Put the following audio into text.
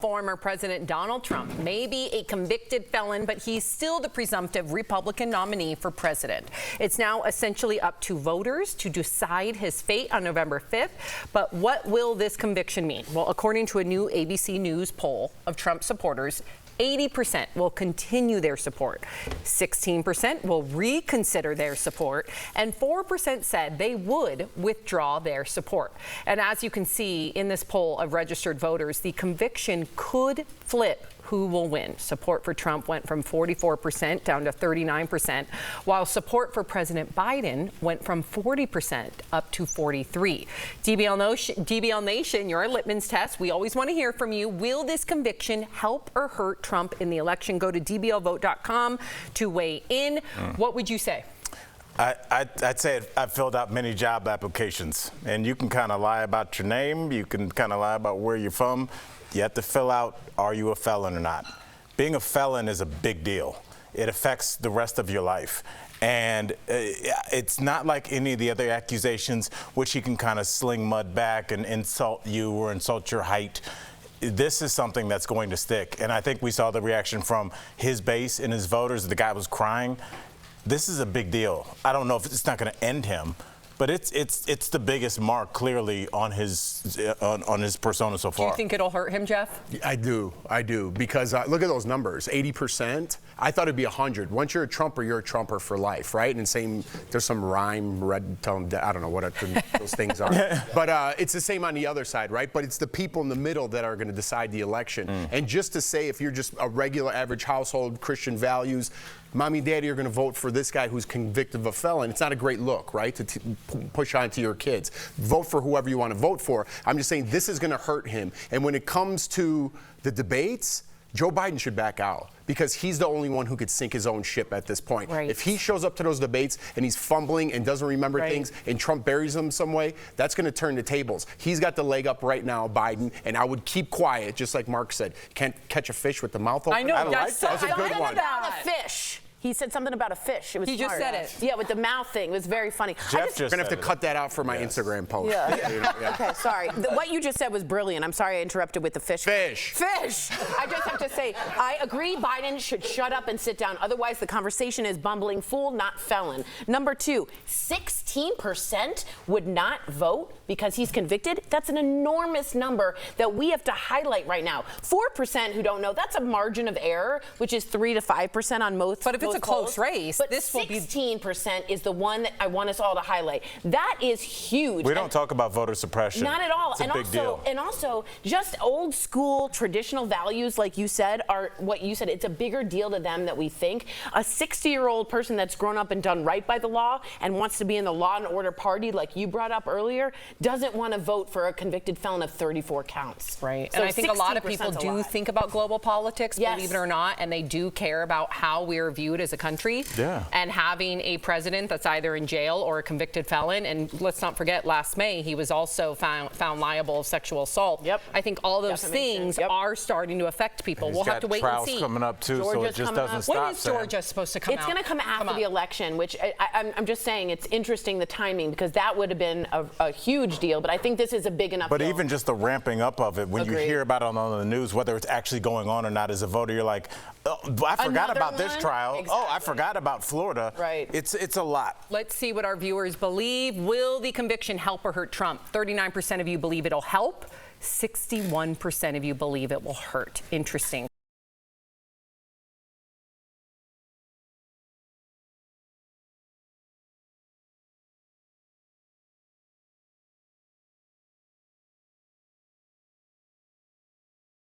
former President Donald Trump may be a convicted felon, but he's still the presumptive Republican nominee for president. It's now essentially up to voters to decide his fate on November 5th. But what will this conviction mean? Well, according to a new ABC News poll of Trump supporters, 80% will continue their support, 16% will reconsider their support, and 4% said they would withdraw their support. And as you can see in this poll of registered voters, the conviction could flip who will win. Support for Trump went from 44% down to 39%, while support for President Biden went from 40% up to 43%. DBL Nation, your litmus test. We always want to hear from you. Will this conviction help or hurt Trump in the election? Go to dblvote.com to weigh in. What would you say? I'd say I've filled out many job applications, and you can kind of lie about your name. You can kind of lie about where you're from. You have to fill out, are you a felon or not? Being a felon is a big deal. It affects the rest of your life. And it's not like any of the other accusations, which he can kind of sling mud back and insult you or insult your height. This is something that's going to stick. And I think we saw the reaction from his base and his voters. The guy was crying. This is a big deal. I don't know if it's not going to end him, but it's the biggest mark clearly on his persona so far. Do you think it'll hurt him, Jeff? I do, because look at those numbers, 80%. I thought it'd be 100. Once you're a Trumper, you're a Trumper for life, right? And same, there's some rhyme, red tone, I don't know what those things are. But it's the same on the other side, right? But it's the people in the middle that are going to decide the election. And just to say, if you're just a regular average household, Christian values, mommy and daddy are going to vote for this guy who's convicted of a felon. It's not a great look, right, to push on to your kids. Vote for whoever you want to vote for. I'm just saying this is going to hurt him. And when it comes to the debates, Joe Biden should back out because he's the only one who could sink his own ship at this point. Right. If he shows up to those debates and he's fumbling and doesn't remember things and Trump buries him some way, that's going to turn the tables. He's got the leg up right now, Biden, and I would keep quiet, just like Mark said. You can't catch a fish with the mouth open. I know. That was a good one. About a fish. He said something about a fish. It was He just smart. said it. Yeah, with the mouth thing. It was very funny. Jeff We're going to have to cut that out for my Instagram post. Yeah. Okay, sorry. What you just said was brilliant. I'm sorry I interrupted with the fish. Fish. Fish. I just have to say, I agree Biden should shut up and sit down. Otherwise, the conversation is bumbling fool, not felon. Number two, 16% would not vote because he's convicted. That's an enormous number that we have to highlight right now. 4% who don't know, that's a margin of error, which is 3 to 5% on most. But if it's a close race, but this will be 16% is the one that I want us all to highlight. That is huge. We don't talk about voter suppression. Not at all. It's a big deal. And also, just old school traditional values, like you said, are what you said. It's a bigger deal to them that we think. A 60-year-old person that's grown up and done right by the law and wants to be in the law and order party, like you brought up earlier, doesn't want to vote for a convicted felon of 34 counts. Right. So And I think a lot of 16% people is a do lot. think about global politics, Yes. believe it or not, and they do care about how we're viewed as a country. Yeah. And having a president that's either in jail or a convicted felon, and let's not forget last May he was also found liable of sexual assault. Yep. I think all those Defamation. things Yep. are starting to affect people. He's We'll got have to wait and trials see. coming up too, so it Georgia's just coming doesn't up. stop. When is Georgia supposed to come It's out? going to come after the election, which I'm just saying it's interesting the timing because that would have been a huge deal. But I think this is a big enough But deal. even just the ramping up of it, when you Agreed. hear about it on the news, whether it's actually going on or not, as a voter, you're like, oh, I forgot Another about this one? trial. Oh, I Exactly. forgot about Florida. Right. It's a lot. Let's see what our viewers believe. Will the conviction help or hurt Trump? 39% of you believe it'll help. 61% of you believe it will hurt. Interesting.